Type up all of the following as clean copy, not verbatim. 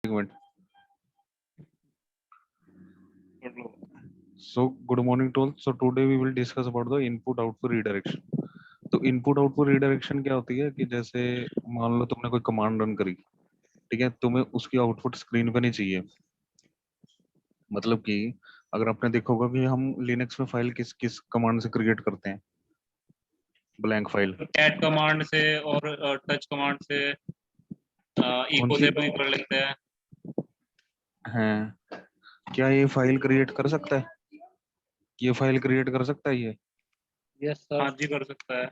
एक minute. So good morning to all. So today we will discuss about the input output redirection. तो input output redirection क्या होती है कि जैसे मान लो तुमने कोई कमांड रन करी, ठीक है, तुम्हें उसकी आउटपुट स्क्रीन पे नहीं चाहिए। मतलब कि अगर आपने देखा होगा कि हम लिनक्स में फाइल किस किस कमांड से क्रिएट करते हैं, ब्लैंक फाइल। कैट कमांड से और टच कमांड से, कौन इको सी से भी कर लेते हैं। है? क्या ये फाइल क्रिएट कर सकता है? ये फाइल क्रिएट कर सकता है ये? Yes sir. हाँ जी, कर सकता है।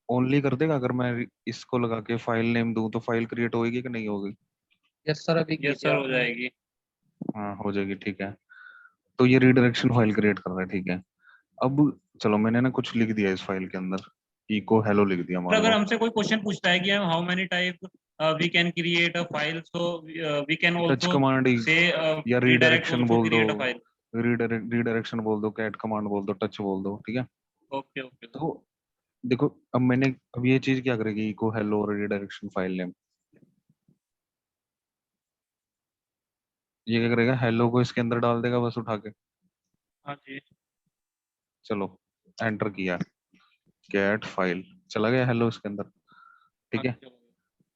ओनली कर देगा? अगर मैं इसको लगा के फाइल नेम दूं तो फाइल क्रिएट होगी कि नहीं होगी? यस सर, अभी यस सर हो जाएगी। हाँ हो जाएगी, ठीक है। तो ये रिडायरेक्शन फाइल क्रिएट कर रहा है, ठीक है। अब चलो मैंने ना कुछ लिख दिया इस फाइल के अंदर, इको हेलो लिख दिया मान अगर लो। हमसे कोई क्वेश्चन पूछता है कि how many type we can create a file, so we can touch also command से या रिडायरेक्ट रिडायरेक्शन आल्सो बोल दो, क्रिएट अ फाइल। रिडायरेक्शन बोल दो, कैट कमांड बोल दो, टच बोल दो, ठीक है। Okay okay sir. तो देखो अब मैंने, अब ये चीज क्या करेगी, इको हेलो और रिडायरेक्शन फाइल नेम, ये क्या करेगा, हेलो को इसके अंदर डाल देगा बस उठा के। हाँ जी। चलो एंटर किया, कैट फाइल, चला गया हेलो इसके अंदर, हाँ ठीक है। जी,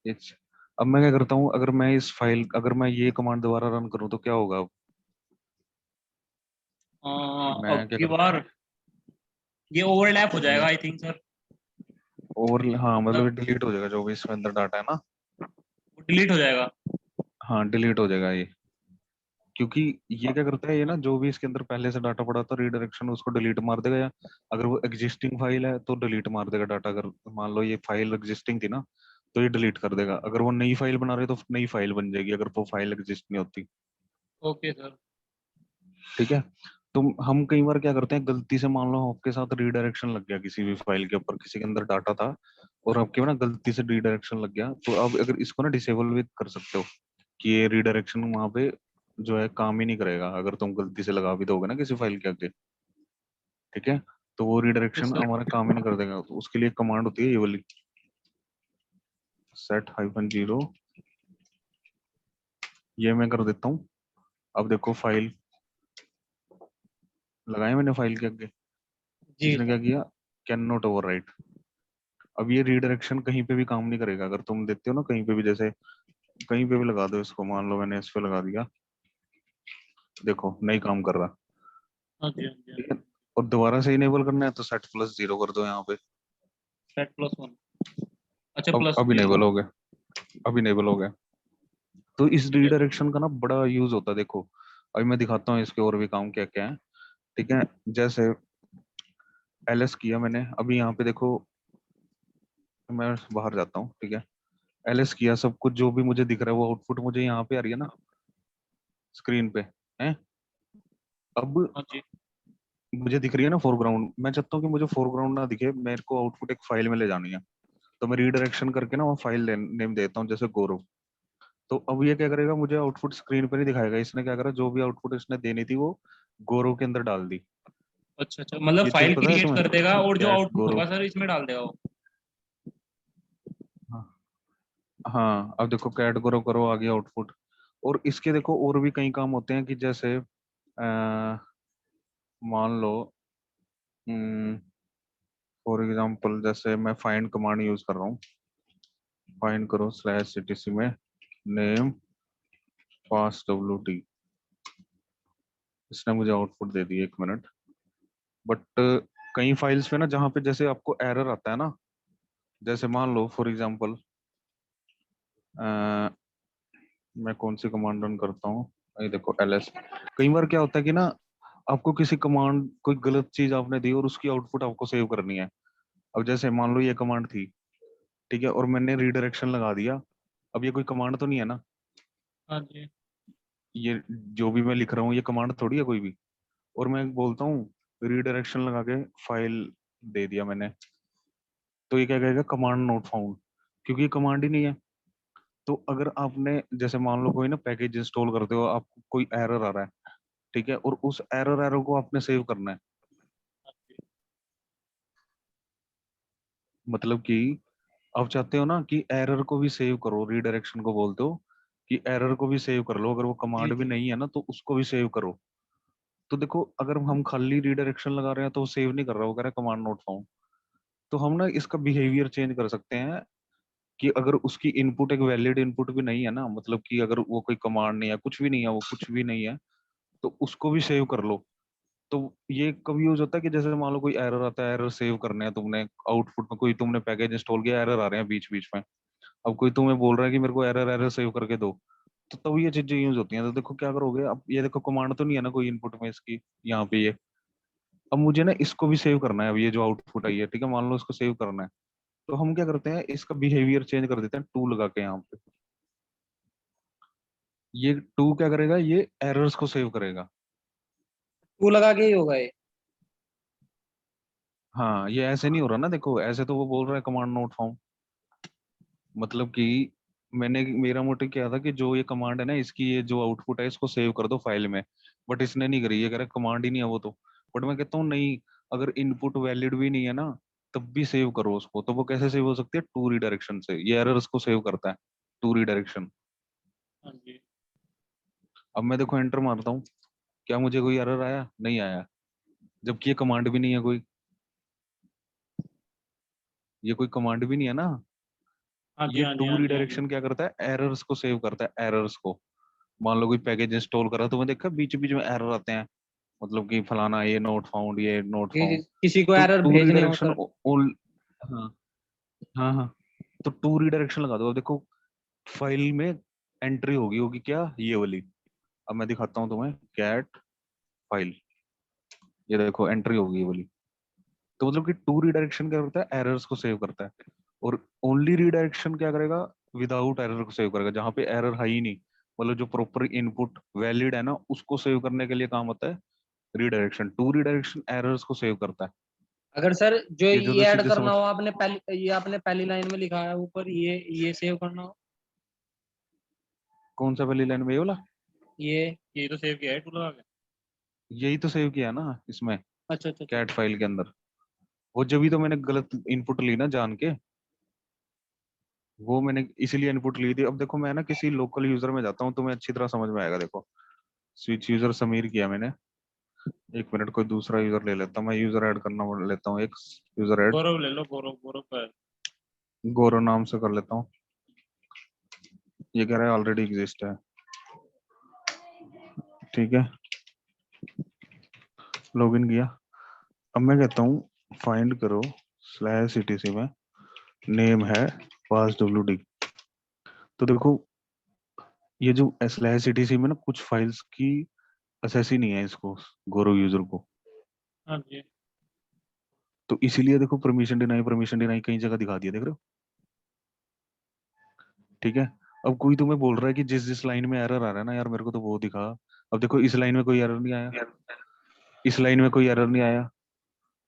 इस अब मैं क्या करता हूँ, अगर मैं इस फाइल, अगर मैं ये कमांड दोबारा रन करूँ तो क्या होगा? अब अब मैं क्या की करता बार ये ओवरलैप हो हूँ, जाएगा आई थिंक सर। और हाँ मतलब मतलब डिलीट हो जाएगा जो भी इसमें अंदर डाटा है ना। डिलीट हो जाएगा। हाँ डिलीट हो जाएगा ये, क्योंकि ये क्या करता है, ये ना जो भी इसके अंदर पहले से डाटा पड़ा था रिडायरेक्शन उसको डिलीट मार देगा, या अगर वो एग्जिस्टिंग फाइल है तो डिलीट मार देगा डाटा। अगर मान लो ये फाइल एग्जिस्टिंग थी ना तो ये डिलीट कर देगा। अगर वो नई फाइल बना रहे तो नई फाइल बन जाएगी, अगर वो फाइल एग्जिस्ट नहीं होती, ओके सर। ठीक है। तो हम कई बार क्या करते हैं, गलती से मान लो आपके साथ रीडायरेक्शन लग गया किसी भी फाइल के ऊपर, किसी के अंदर डाटा था और आपके ना गलती से रीडायरेक्शन लग गया, तो अब अगर इसको ना डिसेबल भी कर सकते हो कि ये रीडायरेक्शन वहां पे जो है काम ही नहीं करेगा, अगर तुम गलती से लगा भी दोगे ना किसी फाइल के आगे, ठीक है, तो वो यस रीडायरेक्शन सर। हमारा काम ही नहीं कर देगा। तो उसके लिए कमांड होती है ये वाली, set-0, ये मैं कर देता हूँ। अब देखो फाइल लगाए मैंने फाइल के आगे, जी इसने क्या सर। किया, कैन नॉट ओवरराइट। अब ये रीडायरेक्शन कहीं पे भी काम नहीं करेगा, अगर तुम देते हो ना कहीं पे भी, जैसे कहीं पे भी लगा दो इसको, मान लो मैंने इस पे लगा दिया, देखो नहीं काम कर रहा, हाँ जी हाँ जी हाँ ठीक है। जी। और दोबारा से इनेबल करना है तो set+0 कर दो यहाँ पे। सेट +1। अच्छा, अब +0। इनेबल हो गया, अब इनेबल हो गया। तो इस रीडायरेक्शन का ना बड़ा यूज होता है, देखो अभी मैं दिखाता हूँ इसके और भी काम क्या क्या है, ठीक है। जैसे ls किया मैंने, अभी यहाँ पे देखो, मैं बाहर जाता हूँ, ठीक है। ls किया, सब कुछ जो भी मुझे दिख रहा है वो आउटपुट मुझे यहाँ पे आ रही है ना स्क्रीन पे, है। अब हाँ जी। मुझे दिख रही है ना फोरग्राउंड, मैं चाहता हूँ कि मुझे फोरग्राउंड ना दिखे, मेरे को आउटपुट एक फाइल में ले जानी है। तो मैं रीडायरेक्शन करके ना वो फाइल नेम देता हूँ, जैसे गौरव। तो अब ये क्या करेगा, मुझे आउटपुट स्क्रीन पे नहीं दिखाएगा, इसने क्या करा, जो भी आउटपुट इसने देनी थी वो गौरव के अंदर डाल दी। अच्छा अच्छा, मतलब ये चीज फाइल पता है क्रिएट तुम्हें, कर देगा और जो कैट आउटपुट गौरव। होगा सर इसमें डाल देगा वो। हाँ हाँ, अब देखो कैट गौरव करो आ गया आउटपुट। और इसके देखो और भी कई काम होते हैं कि जैसे मान लो फॉर एग्जांपल जैसे मैं फाइंड कमांड यूज कर रहा हूँ, फाइंड करो /etc में नेम पास wt, इसने मुझे output they the, 1 minute. But कई फाइल्स पे ना जहाँ पे जैसे आपको एरर आता है ना, जैसे मान लो फॉर एग्जांपल मैं कौन सी कमांड रन करता हूँ, ये देखो ls। कई बार क्या होता है कि ना आपको किसी कमांड, कोई गलत चीज आपने दी और उसकी आउटपुट आपको सेव करनी है। अब जैसे मान लो ये कमांड थी, ठीक है, और मैंने रीडायरेक्शन लगा दिया, अब ये कोई कमांड तो नहीं है ना, हाँ जी। ये जो भी मैं लिख रहा हूँ ये कमांड थोड़ी है कोई भी। और मैं बोलता हूँ रीडायरेक्शन लगा के फाइल दे दिया मैंने, तो ये क्या कहेगा, कमांड नॉट फाउंड, क्योंकि ये कमांड ही नहीं है। तो अगर आपने जैसे मान लो कोई ना पैकेज इंस्टॉल करते हो, आपको कोई एरर आ रहा है, ठीक है, और उस एरर को आपने सेव करना है, मतलब कि आप चाहते हो ना कि एरर को भी सेव करो, रीडायरेक्शन को बोलते हो कि एरर को भी सेव कर लो, अगर वो जी कमांड भी जी। नहीं है ना तो उसको भी सेव करो। तो देखो अगर हम खाली रीडायरेक्शन लगा रहे हैं तो वो सेव नहीं कर रहा, वो कह रहा है कमांड नॉट फाउंड। तो हम ना इसका बिहेवियर चेंज कर सकते हैं कि अगर उसकी इनपुट एक वैलिड इनपुट भी नहीं है ना, मतलब कि अगर वो कोई कमांड नहीं है, कुछ भी नहीं है, वो कुछ भी नहीं है, तो उसको भी सेव कर लो। तो ये कभी यूज होता है कि जैसे मान लो कोई एरर आता है, एरर सेव करने हैं तुमने, आउटपुट में कोई तुमने पैकेज इंस्टॉल किया, एरर आ रहे हैं बीच बीच में, अब कोई तुम्हें बोल रहा है कि मेरे को एरर एरर सेव करके दो, तो तब ये चीजें यूज होती हैं। तो देखो क्या करोगे, अब ये देखो कमांड तो नहीं है ना कोई इनपुट में इसकी, यहाँ पे ये, अब मुझे ना इसको भी सेव करना है, अब ये जो आउटपुट आई है, ठीक है, मान लो इसको सेव करना है, तो हम क्या करते हैं, इसका बिहेवियर चेंज कर देते हैं टू लगा के यहाँ पे। ये टू क्या करेगा, ये एरर्स को सेव करेगा। टू लगा के ही होगा ये। हाँ ये ऐसे नहीं हो रहा ना, देखो ऐसे तो वो बोल रहा है कमांड नोट फाउंड, मतलब कि मैंने, मेरा मोटिव क्या था कि जो ये कमांड है ना, इसकी ये जो आउटपुट है इसको सेव कर दो फाइल में, बट इसने नहीं करी, ये कह रहा है कमांड ही नहीं है वो तो। बट मैं कहता हूँ नहीं, अगर इनपुट वैलिड भी नहीं है ना तब भी सेव करो उसको। तो वो कैसे सेव हो सकती है, टू रिडायरेक्शन से, ये एरर्स को सेव करता है, टू रिडायरेक्शन। हाँ जी। अब मैं देखो एंटर मारता हूँ, क्या मुझे कोई एरर आया, नहीं आया, जबकि ये कमांड भी नहीं है कोई, ये कोई कमांड भी नहीं है ना। हाँ जी ये हाँ जी टू हाँ जी हाँ जी। रिडायरेक्शन क्या करता है, एरर्स को सेव करता है, एरर्स को। मान लो कोई पैकेज इंस्टॉल करा, तो मैं देखा बीच बीच में एरर आते हैं, मतलब कि फलाना ये नोट फाउंड, ये नोट फाउंड। किसी को तो एरर टू भेजने हो रिडायरेक्शन सर। ओल, हाँ हाँ हाँ, तो टू रिडायरेक्शन लगा दो। अब देखो फाइल में एंट्री होगी होगी क्या, ये वाली, अब मैं दिखाता हूँ तुम्हें, कैट फाइल, ये देखो एंट्री होगी ये वाली। तो मतलब कि टू रिडायरेक्शन क्या करता है, एरर्स को सेव करता है, और ओनली रिडायरेक्शन क्या करेगा, विदाउट एरर को सेव करेगा, जहां पे एरर है ही नहीं, मतलब जो प्रॉपर इनपुट वैलिड है ना उसको सेव करने के लिए काम होता है रिडायरेक्शन। टू रिडायरेक्शन एरर्स को सेव करता है। अगर सर जो ये जो ये जो ऐड चीजें करना समझ, हो, आपने पहली, ये आपने पहली लाइन में लिखा है ऊपर, ये सेव करना हो, कौन सा वाली लाइन में, ये वाला, ये तो सेव किया है टू लगा के। यही तो सेव किया ना इसमें, अच्छा अच्छा अच्छा। कैट फाइल के अंदर। वो जब भी तो मैंने गलत इनपुट ली ना जान के, वो मैंने इसीलिए इनपुट ली थी। अब देखो मैं ना किसी लोकल यूजर में जाता हूँ, तुम्हें अच्छी तरह समझ में आएगा। देखो स्विच यूजर समीर किया मैंने, एक मिनट कोई दूसरा यूजर ले लेता हूँ, मैं यूजर ऐड करना लेता हूँ, एक यूजर ऐड, गौरव ले लो, गौरव, गौरव का है। गौरव नाम से कर लेता हूँ। ये कह रहा है ऑलरेडी एग्जिस्ट है, ठीक है, लॉगिन किया। अब मैं कहता हूँ फाइंड करो स्लैश etc में, नेम है पास wd। तो देखो ये जो स्लैश etc में ना कुछ फाइल्स की असेस ही नहीं है इसको, गौरव यूजर को। हाँ जी। तो इसीलिए देखो परमिशन डिनाई कई जगह दिखा दिया, देख रहे हो, ठीक है। अब कोई तुम्हें बोल रहा है कि जिस जिस लाइन में एरर आ रहा है ना यार मेरे को तो वो दिखा, अब देखो इस लाइन में कोई एरर नहीं आया, इस लाइन में कोई एरर नहीं आया,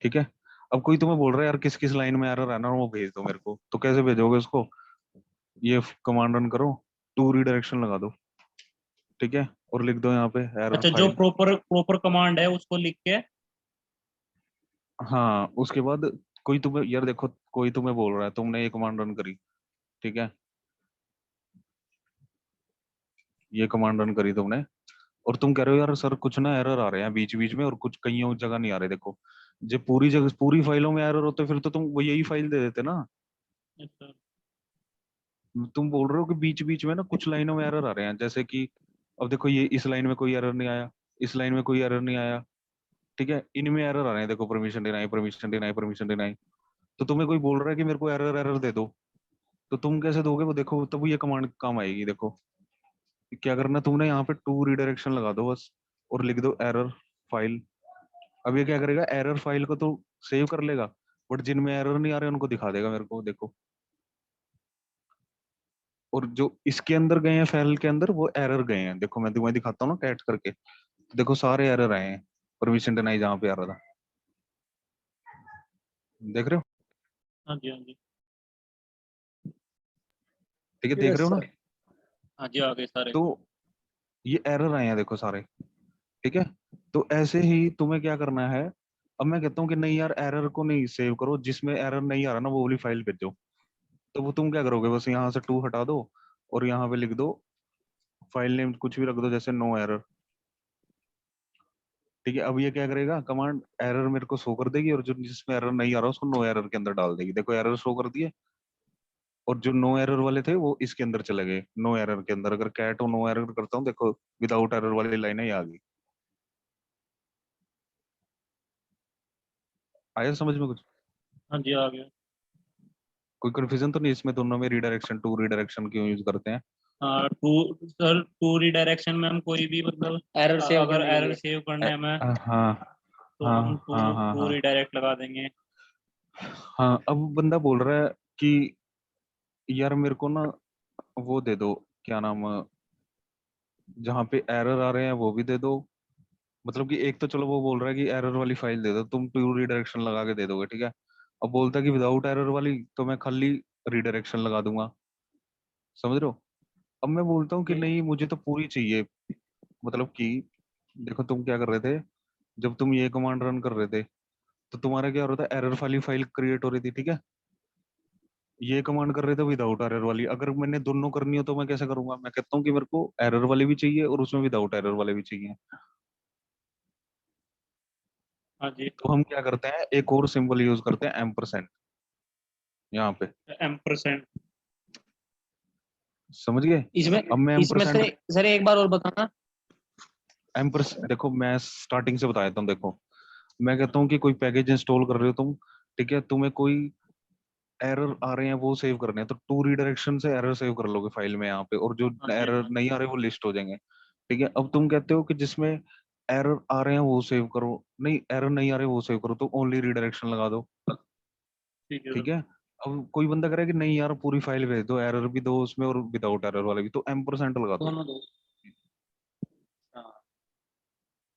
ठीक है। अब कोई तुम्हें बोल रहा है यार किस किस लाइन में एरर आना है वो भेज दो मेरे को, तो कैसे भेजोगे उसको, ये कमांड रन करो, टू रिडायरेक्शन लगा दो, ठीक है, और लिख दो यहाँ पे एरर अच्छा, जो फाइल। प्रॉपर प्रॉपर कमांड है उसको लिख के। हाँ उसके बाद कोई तुम्हें, यार देखो कोई तुम्हें बोल रहा है, तुमने ये कमांड रन करी, ठीक है, ये कमांड रन करी तुमने, और तुम कह रहे हो यार सर कुछ ना एरर आ रहे हैं बीच बीच में और कुछ कई जगह नहीं आ रहे, देखो जब पूरी जगह पूरी फाइलों में एरर होते फिर तो तुम वो यही फाइल दे देते ना। अच्छा। तुम बोल रहे हो कि बीच बीच में ना कुछ लाइनों में एरर आ रहे हैं, जैसे कि अब देखो ये इस लाइन में कोई एरर नहीं आया, इस लाइन में कोई एरर नहीं आया, ठीक है, इनमें एरर आ रहे हैं, देखो permission deny permission deny permission deny. तो तुम्हें कोई बोल रहा है कि मेरे को एरर एरर दे दो, तो तुम कैसे दोगे वो, देखो तब ये कमांड काम आएगी। देखो क्या करना तुमने, यहाँ पे टू रिडायरेक्शन लगा दो बस, और लिख दो एरर फाइल। अब ये क्या करेगा, एरर फाइल को तो सेव कर लेगा, बट जिनमें एरर नहीं आ रहे उनको दिखा देगा मेरे को, देखो। और जो इसके अंदर गए हैं फाइल के अंदर वो एरर गए हैं, देखो मैं तुम्हें दिखाता हूँ ना कैट करके, तो देखो सारे एरर आए हैं, परमिशन डिनाई जहाँ पे आ रहा था, देख रहे हो, हाँ जी हाँ जी। ठीक है, देख रहे हो ना। सर। हाँ जी, आ गए सारे। तो ये एरर आए हैं देखो सारे, ठीक है। तो ऐसे ही तुम्हें क्या करना है, अब मैं कहता हूँ कि नहीं यार एरर को नहीं सेव करो, जिसमें एरर नहीं आ रहा ना वो वाली फाइल भेजो, तो वो तुम क्या करोगे, बस यहाँ से 2 हटा दो और यहाँ पे लिख दो फाइल नेम कुछ भी रख दो, जैसे नो एरर। ठीक है, अब ये क्या करेगा, कमांड एरर मेरे को शो कर देगी, और जो जिसमें एरर नहीं आ रहा उसको नो एरर के अंदर डाल देगी। देखो एरर शो कर दिए, और जो नो एरर वाले थे वो इसके अंदर चले गए, नो एरर के अंदर। अगर कैट और नो एरर करता हूँ, देखो विदाउट एरर वाली लाइन ही आ गई। आया समझ में कुछ? हाँ जी, आ गया। कोई कंफ्यूजन तो नहीं इसमें, दोनों में रीडायरेक्शन, टू रीडायरेक्शन क्यों यूज करते हैं? हाँ, टू सर, टू रिडायरेक्शन में हम कोई भी मतलब एरर सेव अगर करने के एरर लिए। सेव करना है हमें, हाँ तो हाँ हम हाँ टू हाँ टू हाँ रिडायरेक्ट लगा देंगे। हाँ। अब बंदा बोल रहा है कि यार मेरे को ना वो दे दो, क्या नाम, जहाँ पे एरर आ रहे हैं वो भी दे दो। मतलब कि एक तो चलो वो बोल रहा है कि एरर वाली फाइल दे दो, तुम टू रिडायरेक्शन लगा के दे दोगे, ठीक है। अब बोलता है कि विदाउट एरर वाली, तो मैं खाली रिडायरेक्शन लगा दूंगा। समझ रहे हो? अब मैं बोलता हूँ कि नहीं, मुझे तो पूरी चाहिए। मतलब कि देखो तुम क्या कर रहे थे, जब तुम ये कमांड रन कर रहे थे तो तुम्हारा क्या हो रहा था, एरर वाली फाइल क्रिएट हो रही थी, ठीक है। ये कमांड कर रहे थे विदाउट एरर वाली। अगर मैंने दोनों करनी हो तो मैं कैसे करूंगा, मैं कहता हूँ कि मेरे को एरर वाली भी चाहिए और उसमें विदाउट एरर वाले भी चाहिए। हाँ जी। तो हम क्या करते हैं, एक और सिंबल यूज करते हैं, एम्परसेंड, यहाँ पे। M%। समझ गए? इसमें अब मैं इसमें एम्परसेंड, सर एक बार और बताना। एम्पर्स देखो मैं स्टार्टिंग से बता देता हूँ। देखो मैं कहता हूँ कि कोई पैकेज इंस्टॉल कर रहे हो तुम, ठीक है, तुम्हें कोई एरर आ रहे हैं वो सेव करने हैं, तो टू रिडायरेक्शन से एरर सेव कर लोगे फाइल में यहाँ पे, और जो हाँ जी, एरर हाँ। नहीं आ रहे वो लिस्ट हो जाएंगे। ठीक है, अब तुम कहते हो कि जिसमें एरर आ रहे हैं वो सेव करो, नहीं एरर नहीं आ रहे वो सेव करो, तो ओनली रिडायरेक्शन लगा दो। ठीक है ठीक सर। है। अब कोई बंदा कह रहा है कि नहीं यार पूरी फाइल भेज दो, एरर भी दो उसमें और विदाउट एरर वाले भी, तो एम्परसेंड लगा दो। दोनों दो। हाँ।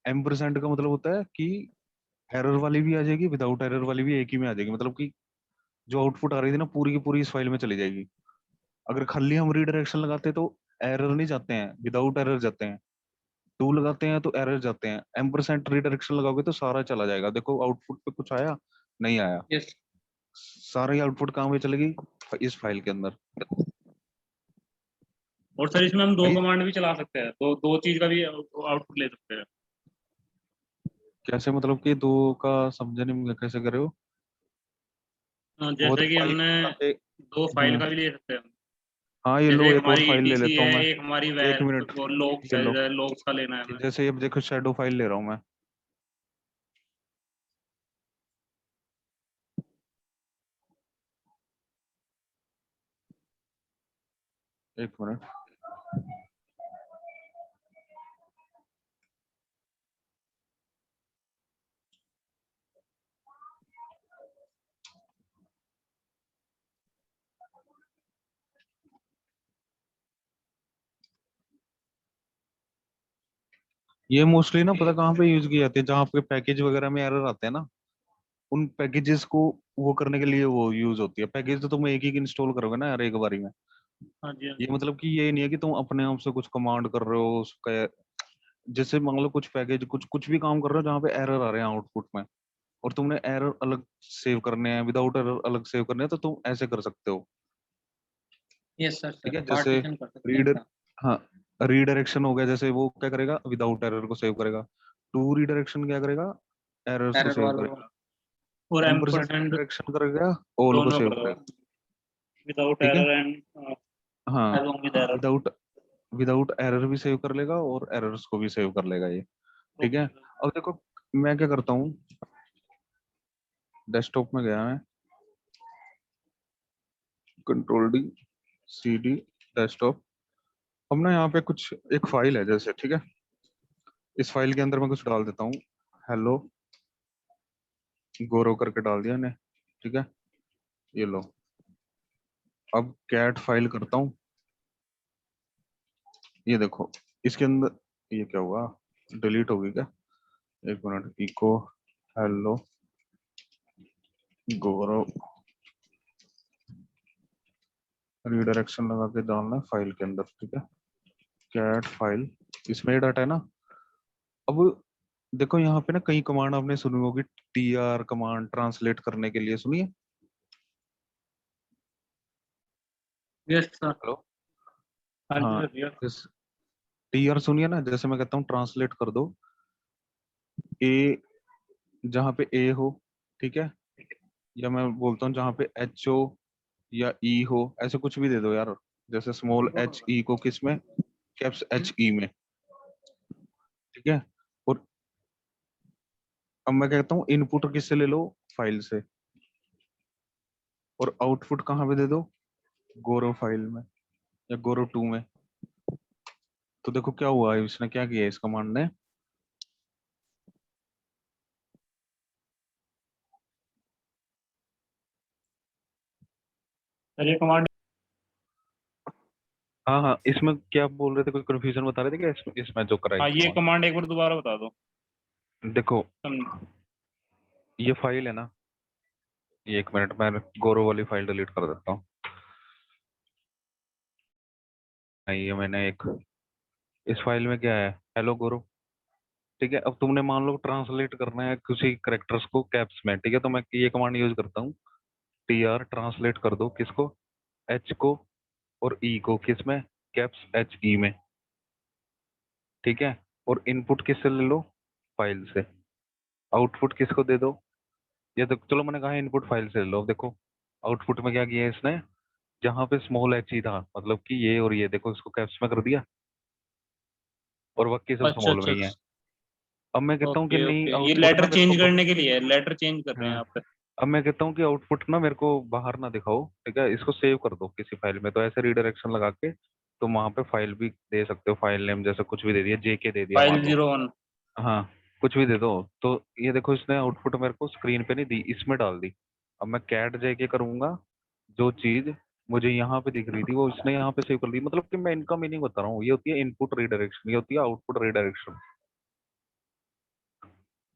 एम्परसेंड का मतलब होता है कि एरर वाली भी आ जाएगी, विदाउट एरर वाली भी एक ही में आ जाएगी। मतलब कि जो आउटपुट आ रही थी ना पूरी की पूरी इस फाइल में चली जाएगी। अगर खाली हम रीडायरेक्शन लगाते तो एरर नहीं जाते हैं, विदाउट एरर जाते हैं। टू लगाते हैं तो एरर जाते हैं, एम्परसेंट रीडायरेक्शन लगाओगे तो सारा चला जाएगा। देखो आउटपुट पे कुछ आया, नहीं आया, यस। सारी आउटपुट कहाँ पे चलेगी, इस फाइल के अंदर। और सर इसमें हम दो भाई कमांड भी चला सकते हैं, दो दो चीज का भी आउटपुट ले सकते हैं। कैसे, मतलब कि दो का समझे नहीं मैं, कैसे करे हो? वो तो जैसे कि फाइल हमने एक, दो फाइल का भी ले सकते हैं हम। हाँ ये जैसे लो एक एक और हमारी फाइल ले ETC लेता हूँ है, मैं। एक हमारी एक मिनट, वो लॉग्स ये लो, है, लॉग्स का लेना है हमें। जैसे अब देखो शेडो फाइल ले रहा हूँ मैं। एक मिनट, ये मोस्टली ना पता कहाँ पे यूज की जाती है, जहाँ आपके पैकेज वगैरह में एरर आते हैं ना, उन पैकेजेस को वो करने के लिए वो यूज होती है। पैकेज तो तुम एक ही इंस्टॉल करोगे ना यार एक बारी में। हाँ जी, हाँ ये जी। मतलब कि ये नहीं है कि तुम अपने आप से कुछ कमांड कर रहे हो उसका, जैसे मान लो कुछ पैकेज कुछ कुछ भी काम कर रहे हो जहाँ पे एरर आ रहे हैं आउटपुट में, और तुमने एरर अलग सेव करने हैं, विदाउट एरर अलग सेव करने हैं, तो तुम ऐसे कर सकते हो। यस सर ठीक सर है, जैसे पार्टीशन कर सकते हैं रीडर, अपना। हाँ रीडायरेक्शन हो गया, जैसे वो क्या करेगा, विदाउट एरर को सेव करेगा। टू रीडायरेक्शन क्या करेगा, एरर्स को एरर सेव वालों को। करेगा। और एम्परसेंट M% रीडायरेक्शन करेगा, ऑल को दोनों सेव करेगा, करेगा। विदाउट ठीक है, एरर एंड हाँ along with error. Without without error भी सेव कर लेगा और एरर्स को भी सेव कर लेगा ये। ठीक है। Okay sir. अब देखो मैं क्या करता हूँ, डेस्कटॉप में गया मैं, control D, C D, desktop. अब ना यहाँ पे कुछ एक फाइल है जैसे, ठीक है, इस फाइल के अंदर मैं कुछ डाल देता हूँ, हेलो गोरो करके डाल दिया ने। ठीक है, ये लो। अब कैट फाइल करता हूँ, ये देखो इसके अंदर, ये क्या हुआ, डिलीट हो गई क्या? एक मिनट, इको हेलो गोरो, रीडायरेक्शन लगा के डालना है फाइल के अंदर। ठीक है, कैट फाइल, इसमें ये डाटा है ना। अब देखो यहाँ पे ना कई कमांड आपने सुनी होगी, टी आर कमांड ट्रांसलेट करने के लिए, सुनिए। Yes sir. हेलो। हाँ जी हाँ, सर, yes। इस टीआर सुनिए ना, जैसे मैं कहता हूँ ट्रांसलेट कर दो ए, जहाँ पे ए हो, ठीक है, या मैं बोलता हूँ जहाँ पे एच हो या ई हो, ऐसे कुछ भी दे दो यार। जैसे स्मॉल एच ई को किस में, कैप्स एच ई में, ठीक है। और अब मैं कहता हूँ इनपुट किससे ले लो, फाइल से, और आउटपुट कहाँ पे दे दो, गोरो फाइल में या गोरो 2 में। तो देखो क्या हुआ है, इसने क्या किया इस कमांड ने। सर ये कमांड, हाँ हाँ, इसमें क्या बोल रहे थे, कोई कंफ्यूजन बता रहे थे क्या इसमें जो करा है हाँ ये कमांड। कमांड एक बार दोबारा बता दो। देखो समझ। ये फाइल है ना, ये 1 मिनट मैं गोरो वाली फाइल डिलीट कर देता हूँ। नहीं, ये मैंने एक, इस फाइल में क्या है, हेलो गोरो, ठीक है। अब तुमने मान लो ट्रांसलेट करना है किसी करेक्टर्स को कैप्स में, ठीक है, तो मैं ये कमांड यूज करता हूँ, टी आर ट्रांसलेट कर दो किसको, एच को और ई को, किस में, कैप्स एच ई में, ठीक है। और इनपुट किससे ले लो, फाइल से। आउटपुट किसको दे दो, ये तो चलो मैंने कहा इनपुट फाइल से ले लो। अब देखो आउटपुट में क्या किया है इसने, जहां पे स्मॉल एच ही था, मतलब कि ये और ये, देखो इसको कैप्स में कर दिया और बाकी सब अच्छा स्मॉल में अच्छा। ही है। अब मैं कहता हूँ कि ओके नहीं, ओके, ये आउटपुट ना लेटर मेरे को चेंज करने के लिए है, लेटर चेंज कर रहे हैं हाँ, आप। अब मैं कहता हूँ कि आउटपुट ना मेरे को बाहर ना दिखाओ, ठीक है, इसको सेव कर दो किसी फाइल में। तो ऐसे रीडायरेक्शन लगा के तुम वहां पे फाइल भी दे सकते हो, फाइल नेम जैसा कुछ भी दे दिया, जेके दे दिया फाइल मान लो। 01। हाँ, कुछ भी दे दो। तो ये देखो इसने आउटपुट मेरे को स्क्रीन पे नहीं दी, इसमें डाल दी। अब मैं कैट जेके करूंगा, जो चीज मुझे यहाँ पे दिख रही थी वो इसने यहाँ पे सेव कर दी। मतलब कि मैं इनका मीनिंग बता रहा हूँ, ये होती है इनपुट रीडायरेक्शन, ये होती है आउटपुट रीडायरेक्शन।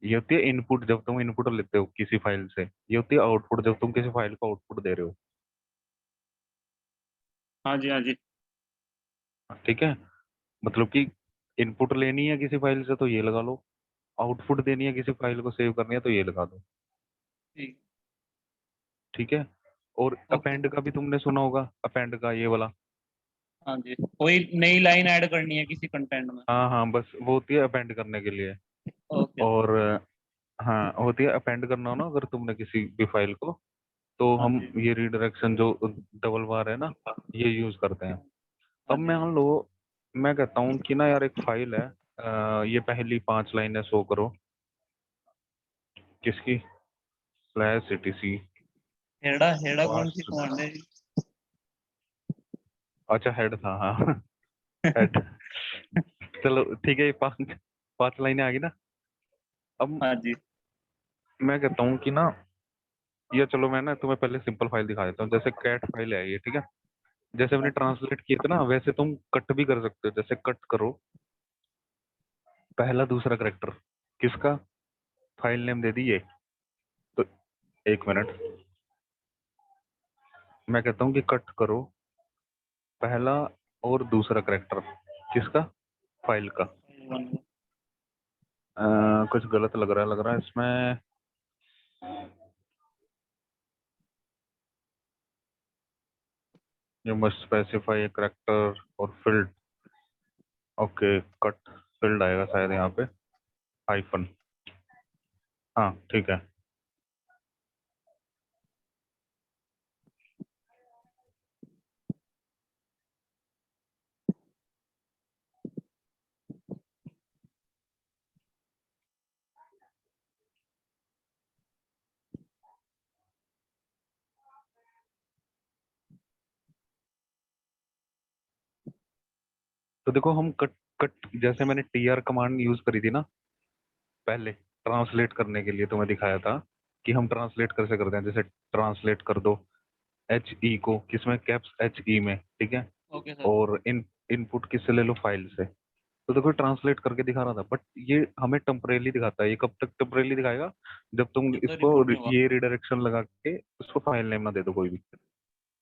ये होती है इनपुट जब तुम इनपुट लेते हो किसी फाइल से, ये होती है आउटपुट जब तुम किसी फाइल को आउटपुट दे रहे हो, हाँ जी हाँ जी। ठीक है। मतलब कि इनपुट लेनी है किसी फाइल से तो ये लगा लो, आउटपुट देनी है किसी फाइल को सेव करनी है तो ये लगा दो, ठीक। ठीक है। और ओके। अपेंड का भी तुमने सुना होगा, अपेंड का ये वाला। हाँ जी, कोई नई लाइन ऐड करनी है किसी कंटेंट में। हाँ हाँ, बस वो होती है अपेंड करने के लिए। ओके। और हाँ, होती है अपेंड करना हो ना अगर तुमने किसी भी फाइल को, तो हाँ हम जी ये रीडायरेक्शन जो डबल बार है ना, ये यूज करते हैं। हाँ अब जी। मान लो मैं कहता हूँ कि ना यार एक फाइल है, ये पहली 5 लाइनें शो करो, किसकी, स्लैश etc। हेड़ा हेड़ा कौन सी पार्ट्स, कमांड है? अच्छा हेड था, हाँ हेड। चलो ठीक है, ये 5 5 लाइनें आ गई ना। अब हाँ जी। मैं कहता हूँ कि ना, ये चलो मैं ना तुम्हें पहले सिंपल फाइल दिखा देता हूँ। जैसे कैट फाइल है ये, ठीक है, जैसे हाँ हमने जी। ट्रांसलेट किया था ना, वैसे तुम कट भी कर सकते हो। जैसे कट करो पहला दूसरा करेक्टर किसका, फाइल नेम दे दी ये, तो 1 मिनट, मैं कहता हूँ कि कट करो पहला और दूसरा करेक्टर किसका, फाइल का। कुछ गलत लग रहा है इसमें। You must specify a character और फील्ड, ओके, कट फील्ड आएगा शायद यहाँ पे, हाइफन, हाँ ठीक है। तो देखो हम कट कट, जैसे मैंने टी आर कमांड यूज करी थी ना पहले ट्रांसलेट करने के लिए, तो मैं दिखाया था कि हम ट्रांसलेट कैसे करते हैं। जैसे ट्रांसलेट कर दो एच ई को किसमें, कैप्स एच ई में, ठीक है। Okay sir. और इनपुट किससे ले लो, फाइल से। तो देखो ट्रांसलेट करके दिखा रहा था, बट ये हमें टेम्परेली दिखाता है। ये कब तक टेम्परेली दिखाएगा, जब तुम जब तक इसको रिबूट नहीं होगा। ये रिडायरेक्शन लगा के उसको फाइल नेम ना दे दो कोई भी,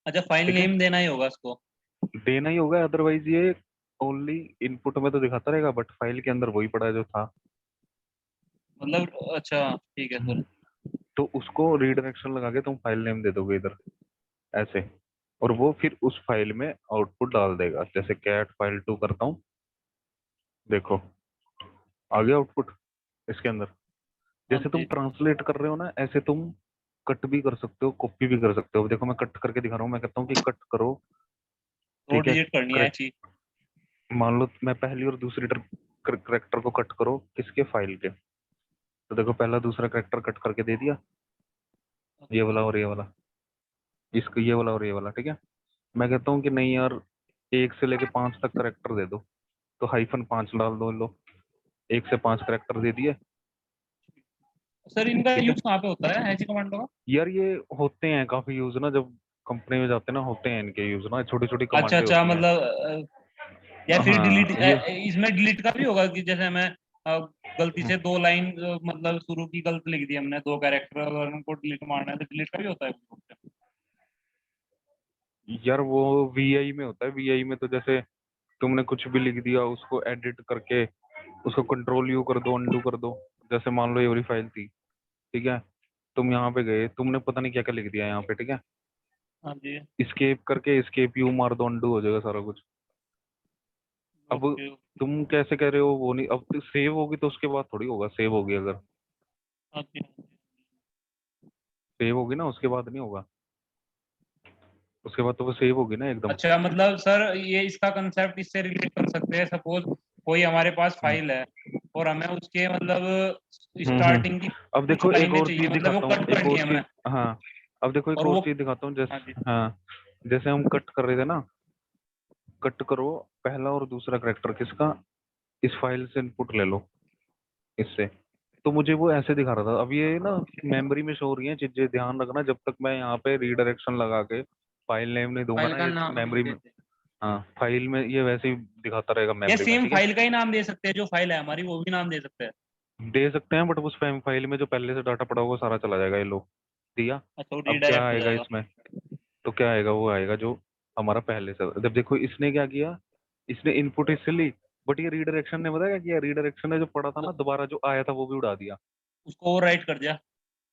अच्छा, फाइल ठीक है। नेम देना ही होगा इसको। देना ही होगा, अदरवाइज ये ओनली इनपुट में तो दिखाता रहेगा बट फाइल के अंदर वही पड़ा है जो था। मतलब अच्छा ठीक है सर। तो उसको रीडायरेक्शन लगा के तुम फाइल नेम दे दोगे इधर, ऐसे। और वो फिर उस फाइल में आउटपुट डाल देगा। जैसे कैट फाइल 2 करता हूँ, देखो आ गया आउटपुट इसके अंदर। हाँ जैसे तुम जी। ट्रांसलेट कर रहे हो ना, ऐसे तुम कट भी कर सकते हो, कॉपी भी कर सकते हो। देखो मैं कट करके दिखा रहा हूँ, मैं कहता हूँ कि कट करो, दो ठीक है, डिजिट करनी है चीज। मान लो मैं पहली और दूसरी करेक्टर को कट करो किसके, फाइल के। तो देखो पहला दूसरा करेक्टर कट करके दे दिया, ये वाला और ये वाला, इसको ये वाला और ये वाला, ठीक है। मैं कहता हूँ कि नहीं यार, 1 से लेके 5 तक करेक्टर दे दो, तो -5 डाल दो लो, 1 से 5 करेक्टर दे दिए, सर इनका ठीक है। यूज कहाँ पे होता है हैची कमांडो का? यार ये होते हैं काफी यूज ना, जब कंपनी में जाते हैं ना, होते हैं इनके यूज ना, छोटी छोटी अच्छा कमांडें अच्छा, होती हैं। मतलब या फिर डिलीट, हाँ ये इसमें डिलीट का भी होगा कि जैसे मैं गलती से 2 लाइन मतलब शुरू की गलत लिख दी हमने, 2 कैरेक्टर, अगर उनको डिलीट मारना है तो डिलीट का भी होता है कुछ? यार वो वीआई में होता है। वीआई में तो जैसे तुमने कुछ भी लिख दिया, उसको एडिट करके उसको कंट्रोल U कर दो, अनडू कर दो। जैसे मान लो ये वाली फाइल थी, ठीक है, तुम यहाँ पे गए, तुमने पता नहीं क्या क्या लिख दिया यहाँ पे, ठीक है, हाँ जी। escape करके escape U मार दो, अनडू हो जाएगा सारा कुछ। अब ओके। तुम कैसे कह रहे हो वो नहीं, अब तो सेव होगी तो उसके बाद थोड़ी होगा, सेव होगी अगर, हाँ जी। सेव होगी ना उसके बाद नहीं होगा, उसके बाद तो वो सेव होगी ना एकदम। अच्छा, मतलब सर ये इसका कंसेप्ट इससे रिलेट कर सकते हैं, सपोज कोई हमारे पास हम्म फाइल है और हमें उसके मतलब हम्म। स्टार्टिंग की अब कुछ देखो एक लाइनें और चाहिए, चीज मतलब वो दिखाता हूँ, कट एक करनी और है हमें। चीज, हाँ, अब देखो एक और और वो, चीज दिखाता हूँ, हाँ जी। जैसे हाँ, जैसे हम कट कर रहे थे ना, कट करो पहला और दूसरा करेक्टर किसका, इस फाइल से इनपुट ले लो, इससे। तो मुझे वो ऐसे दिखा रहा था। अब ये ना मेमोरी में शो हो रही है चीजें, ध्यान रखना, जब तक मैं यहाँ पे रीडायरेक्शन लगा के फाइल नेम नहीं दूंगा फाइल ना, का ये नाम नहीं मेमोरी में, देते। हाँ फाइल में ये वैसे ही दिखाता रहेगा या मेमोरी में, सेम ठीक है। फाइल का ही नाम दे सकते हैं, जो फाइल है हमारी वो भी नाम दे सकते हैं? दे सकते हैं, बट उस फाइल में जो पहले से डाटा पड़ा होगा सारा चला जाएगा, ये लो दिया। अच्छा, वो अब क्या रीडायरेक्ट हो आएगा जाएगा। इसमें, तो क्या आएगा, वो आएगा जो हमारा पहले से। जब देखो इसने क्या किया, इसने इनपुट इससे ली, बट ये रीडायरेक्शन ने पता क्या किया, रीडायरेक्शन ने जो पड़ा था ना, वो दोबारा जो आया था वो भी उड़ा दिया। उसको ओवर राइट कर दिया।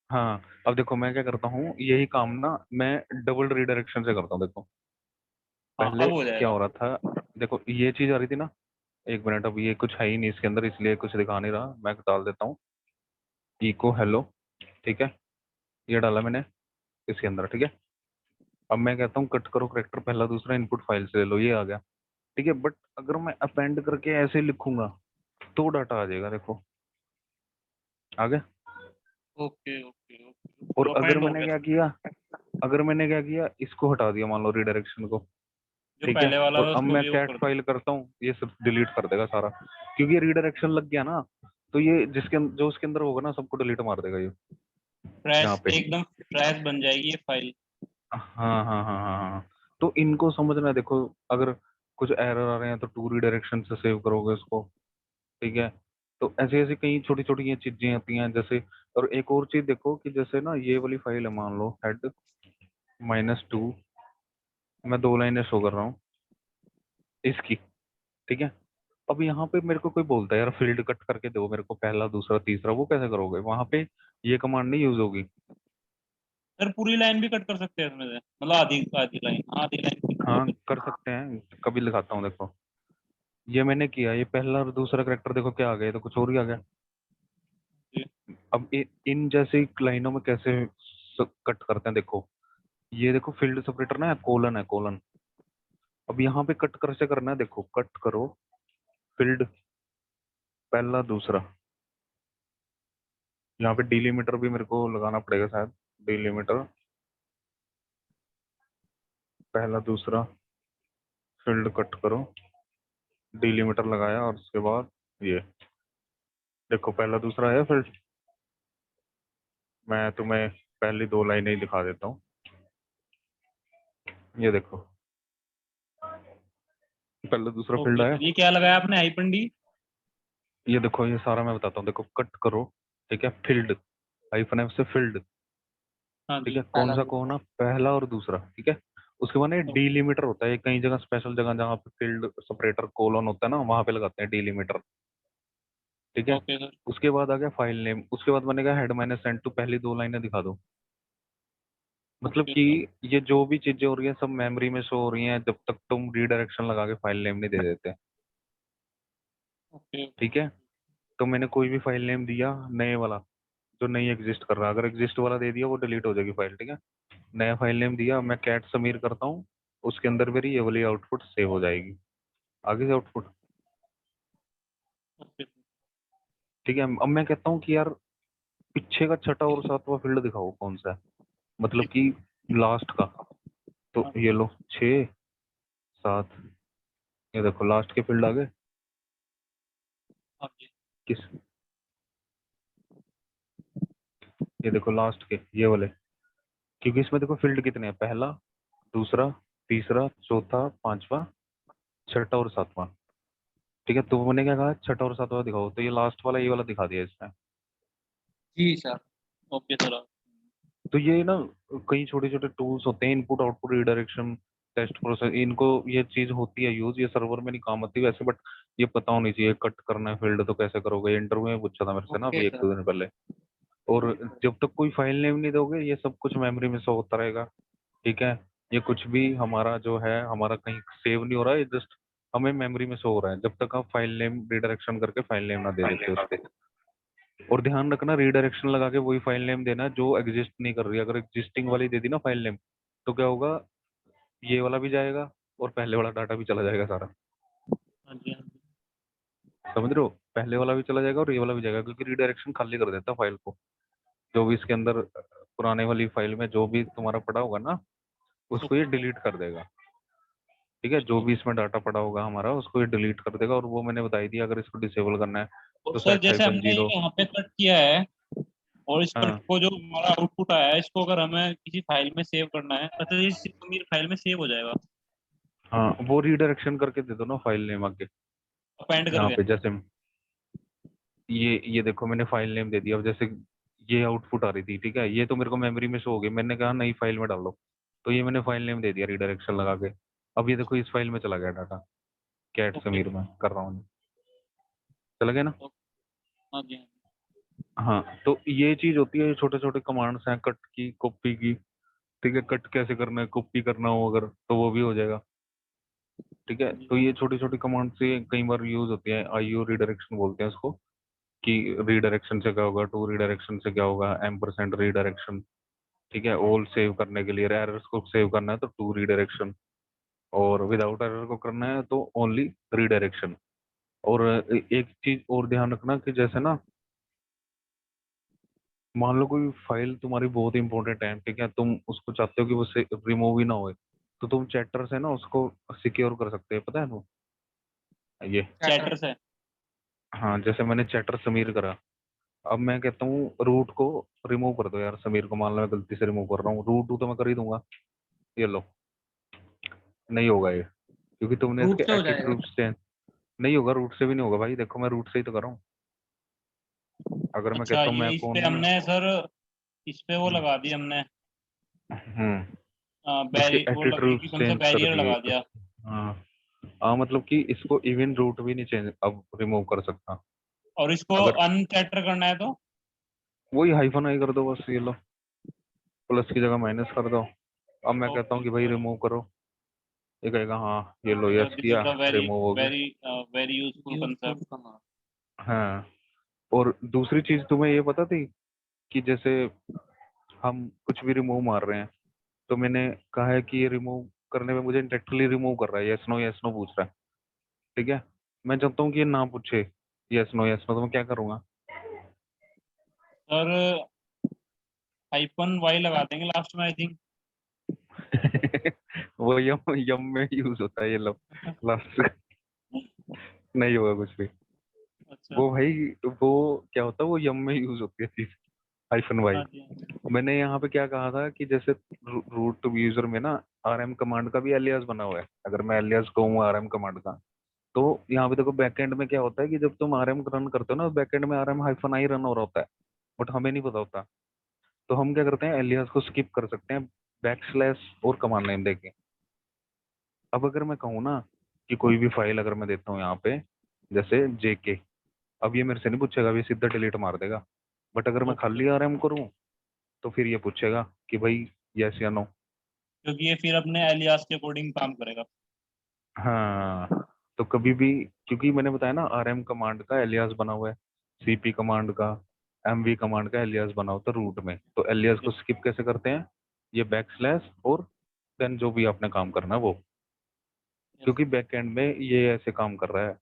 हाँ, अब देखो मैं क्या करता हूँ, यही काम ना मैं डबल रीडायरेक्शन से करता हूँ। देखो हाँ, पहले अब हो क्या जाएगा। हो रहा था, देखो ये चीज आ रही थी ना, 1 मिनट, अब ये कुछ है ही नहीं इसके अंदर, इसलिए कुछ दिखा नहीं रहा, मैं डाल देता हूँ इको हेलो, ठीक है, ये डाला मैंने इसके अंदर, ठीक है। अब मैं कहता हूँ कट करो करेक्टर पहला दूसरा, इनपुट फाइल से ले लो, ये आ गया, ठीक है। बट अगर मैं अपेंड करके ऐसे लिखूंगा तो डाटा आ जाएगा, देखो आ गया। ओके ओके ओके, और तो अगर अपेंड हो मैंने गया क्या सर। किया, अगर मैंने क्या किया, इसको हटा दिया मान लो रीडायरेक्शन को, जो ठीक है, पहले वाला और था अब उसको मैं भी वो कैट कर फाइल करता हूँ, ये सब डिलीट कर देगा सारा, क्योंकि रीडायरेक्शन लग गया ना। तो ये जो उसके अंदर होगा ना, सबको डिलीट मार देगा ये, ट्रैश, यहाँ पे। एकदम ट्रैश बन जाएगी ये फाइल। हाँ हाँ हाँ हाँ हाँ। तो इनको समझना, देखो अगर कुछ एरर आ रहे हैं तो टू रीडायरेक्शन से सेव करोगे उसको, ठीक है। तो ऐसी ऐसी कई छोटी छोटी ये चीजें आती हैं जैसे। और एक और चीज देखो कि जैसे ना ये वाली फाइल है, मान लो हेड -2, मैं 2 लाइनें शो कर रहा हूँ इसकी, ठीक है। अब यहाँ पे मेरे को कोई बोलता है यार फील्ड कट करके दो मेरे को, पहला दूसरा तीसरा, वो कैसे करोगे, वहां पे ये कमांड नहीं यूज होगी। सर पूरी लाइन भी कट कर सकते हैं इसमें से, मतलब आधी आधी लाइन, आधी हाँ लाइन। कर सकते हैं, कभी दिखाता हूँ, देखो ये मैंने किया, ये पहला और दूसरा करेक्टर देखो क्या आ गया, ये तो कुछ और ही आ गया। अब इन जैसे लाइनों में कैसे कट करते हैं, देखो ये देखो फील्ड सेपरेटर ना है, कोलन है, कोलन। अब यहाँ पे कट कर से करना है, देखो कट करो फील्ड पहला दूसरा, यहाँ पे डिलीमीटर भी मेरे को लगाना पड़ेगा शायद, डिलीमीटर पहला दूसरा फील्ड कट करो, डिलीमीटर लगाया, और उसके बाद ये देखो पहला दूसरा है फील्ड। मैं तुम्हें पहली 2 लाइनें ही दिखा देता हूँ, ये देखो पहला दूसरा फील्ड ओके आया, सर, ये क्या लगाया आपने, हाइपन डी? ये देखो ये सारा मैं बताता हूँ, देखो कट करो, ठीक है, फील्ड -F से फील्ड, हाँ ठीक जी। है, कौन पहला सा दूसरा। कोना, पहला और दूसरा, ठीक है। उसके बाद ना डीलिमिटर होता है, कई जगह स्पेशल जगह जहाँ पे फील्ड सेपरेटर कोलन होता है ना, वहां पे लगाते हैं डीलिमिटर, ठीक है। Okay sir. उसके बाद आ गया फाइल नेम, उसके बाद बनेगा हेड -N टू, पहली 2 लाइनें दिखा दो, मतलब कि ये जो भी चीजें हो रही हैं सब मेमोरी में शो हो रही हैं जब तक तुम रीडायरेक्शन लगा के फाइल नेम नहीं दे देते। ओके। ठीक है, तो मैंने कोई भी फाइल नेम दिया नए वाला जो नहीं एग्जिस्ट कर रहा, अगर एग्जिस्ट वाला दे दिया वो डिलीट हो जाएगी फाइल। ठीक है, नया फाइल नेम दिया, मैं कैट समीर करता हूँ, उसके अंदर मेरी ये वाली आउटपुट सेव हो जाएगी, आगे से आउटपुट। ओके। ठीक है, अब मैं कहता हूँ कि यार पीछे का छठा और सातवां फील्ड दिखाओ कौन सा है, मतलब कि लास्ट का। तो ये लो 6 7, ये देखो लास्ट के फील्ड आ गए। हाँ जी। किस, ये देखो लास्ट के ये वाले, क्योंकि इसमें देखो फील्ड कितने हैं, पहला, दूसरा, तीसरा, चौथा, पांचवा, छठा और सातवां। ठीक है, तो मैंने क्या कहा छठा और सातवां दिखाओ, तो ये लास्ट वाला ये वाला दिखा दिया इसने। जी सर। Okay sir. तो ये ना कई छोटे छोटे टूल्स होते हैं, input output redirection, test process, इनको ये चीज होती है यूज, ये सर्वर में नहीं काम आती वैसे, बट ये पता होनी चाहिए। कट करना है फील्ड तो कैसे करोगे, इंटरव्यू में पूछा था मेरे से ना ओके अभी एक सर। दो दिन पहले। और जब तक कोई फाइल नेम नहीं दोगे ये सब कुछ मेमोरी में शो होता रहेगा। ठीक है, ये कुछ भी हमारा जो है हमारा कहीं सेव नहीं हो रहा है, जस्ट हमें मेमोरी में शो हो रहा है जब तक आप फाइल नेम रिडायरेक्शन करके फाइल नेम ना दे देते उस पे। और ध्यान रखना रीडायरेक्शन लगा के वही फाइल नेम देना जो एग्जिस्ट नहीं कर रही है, अगर एग्जिस्टिंग वाली दे दी ना फाइल नेम तो क्या होगा, ये वाला भी जाएगा और पहले वाला डाटा भी चला जाएगा सारा। हाँ जी। हाँ जी। समझ रहे हो, पहले वाला भी चला जाएगा और ये वाला भी जाएगा, क्योंकि रीडायरेक्शन खाली कर देता फाइल को। जो भी इसके अंदर पुराने वाली फाइल में जो भी तुम्हारा पड़ा होगा ना उसको ये डिलीट कर देगा। ठीक है, जो भी इसमें डाटा पड़ा होगा हमारा उसको ये डिलीट कर देगा, और वो मैंने बताई दिया अगर इसको डिसेबल करना है और तो सर सेट जैसे हाइफन हमने जीरो। यहाँ पे कट किया है, और इस कट हाँ को जो हमारा आउटपुट आया है इसको अगर हमें किसी फाइल में सेव करना है, अच्छा ये मेरी फाइल में सेव हो जाएगा हाँ, वो रीडायरेक्शन करके दे दो ना फाइल नेम आगे। अपेंड यहाँ करके। पे जैसे ये देखो मैंने फाइल नेम दे दिया, अब जैसे ये आउटपुट आ रही थी, ठीक है, ये तो मेरे को मेमोरी में शो हो गई, मैंने कहा नई फाइल में डाल दो, तो ये मैंने फाइल नेम दे दिया रिडायरेक्शन लगा के। अब ये देखो इस फाइल में चला गया डाटा, कैट ओके। समीर में कर रहा हूँ, चला गया ना। हाँ जी। हाँ, तो ये चीज होती है, ये छोटे छोटे कमांड्स हैं कट की कॉपी की। ठीक है, कट कैसे करना है, कॉपी करना हो अगर तो वो भी हो जाएगा। ठीक है, हाँ जी। तो ये छोटी छोटी कमांड से कई बार यूज होती है, आईओ रिडायरेक्शन बोलते हैं इसको, कि रीडायरेक्शन से क्या होगा, टू रीडायरेक्शन से क्या होगा, एम्परसेंड रीडायरेक्शन। ठीक है, ऑल सेव करने के लिए, एरर्स को सेव करना है तो टू रीडायरेक्शन, और विदाउट एरर को करना है तो ओनली रीडायरेक्शन। और एक चीज और ध्यान रखना कि जैसे ना मान लो कोई फाइल तुम्हारी बहुत इंपॉर्टेंट है, ठीक है, तुम उसको चाहते हो कि वो रिमूव ही ना होए, तो तुम चैटर से ना उसको सिक्योर कर सकते हैं, पता है ना ये। चैटर से। हाँ, जैसे मैंने चैटर समीर करा, अब मैं कहता हूँ रूट को रिमूव कर दो यार समीर को, मान लो मैं गलती से रिमूव कर रहा हूँ, रूट तो मैं कर ही दूंगा, ये लो, नहीं होगा ये, क्योंकि तुमने रूट इसके से हो जाएगा। एट्रीब्यूट्स चेंज नहीं होगा, रूट से भी नहीं होगा भाई, देखो मैं रूट से ही तो कर रहा हूँ। अगर मैं अच्छा कहता हूँ ये मैं इस कौन पे हूँ ना। हमने सर, इस पे वो हम्म लगा दी हमने, हम्म, इसके बैरी वो एट्रीब्यूट्स एक हमसे चेंज कर बैरियर दिए लगा एक। दिया। हाँ हाँ, मतलब कि इसको इवन रूट भी नहीं चेंज अब रिमूव कर सकता। और इसको अगर अनचैटर करना है तो। वही हाइफन आई कर दो बस, ये लो, प्लस की जगह माइनस कर दो। अब मैं कहता ओके हूँ कि भाई सर। रिमूव करो, ये कहेगा हाँ, ये लो सर यस दिस इज किया, द वेरी रिमूव हो गया। Very very useful useful concept. Command. हाँ, और दूसरी चीज तुम्हें ये पता थी कि जैसे हम कुछ भी रिमूव मार रहे हैं, तो मैंने कहा है कि ये रिमूव करने में मुझे डायरेक्टली रिमूव कर रहा है, यस नो पूछ रहा है। ठीक है, मैं चाहता हूँ कि ये ना पूछे यस नो, तो मैं क्या करूंगा। सर हाइफन वाई लगा देंगे लास्ट में आई थिंक। वो यम में यूज होता है, ये लो लास्ट, नहीं होगा कुछ भी। अच्छा। वो भाई वो क्या होता है, वो यम में यूज होती है चीज, हाइफन वाई। हाँ जी। मैंने यहाँ पे क्या कहा था कि जैसे रूट यूजर में ना आरएम कमांड का भी एलियास बना हुआ है, अगर मैं एलियास कहूँ आरएम कमांड का, तो यहाँ पे देखो बैकएंड में क्या होता है कि जब तुम आरएम रन करते हो ना बैकएंड में आरएम हाइफन आई रन हो रहा होता है, बट हमें नहीं पता होता। तो हम क्या करते हैं, एलियास को स्किप कर सकते हैं, बैकस्लैश और कमांड लाइन देके। अब अगर मैं कहूँ ना कि कोई भी फाइल अगर मैं देता हूँ यहाँ पे जैसे जेके, अब ये मेरे से नहीं पूछेगा, अब ये सीधा डिलीट मार देगा। बट अगर मैं ओके। खाली आरएम करूँ तो फिर ये पूछेगा कि भाई यस या नो? क्योंकि ये फिर अपने एलियास के अकॉर्डिंग काम करेगा। हाँ, तो कभी भी, क्योंकि मैंने बताया ना आरएम कमांड का एलियास बना हुआ है, सीपी कमांड का, एमवी कमांड का एलियास बना होता है रूट में, तो एलियास को स्किप कैसे करते हैं? ये बैकस्लैश और देन जो भी आपने काम करना है वो, क्योंकि बैकएंड में ये ऐसे काम कर रहा है,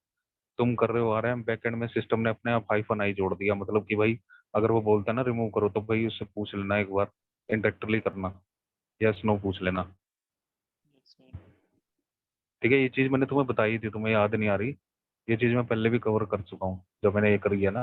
तुम कर रहे हो आरएम, बैकएंड में सिस्टम ने अपने आप हाइफन आई जोड़ दिया, मतलब कि भाई अगर वो बोलता है ना रिमूव करो, तो भाई उससे पूछ लेना एक बार, इंडायरेक्टली करना, यस नो पूछ लेना। ठीक है, ये चीज मैंने तुम्हें बताई थी, तुम्हें याद नहीं आ रही, ये चीज मैं पहले भी कवर कर चुका हूँ जब मैंने ये करी है ना।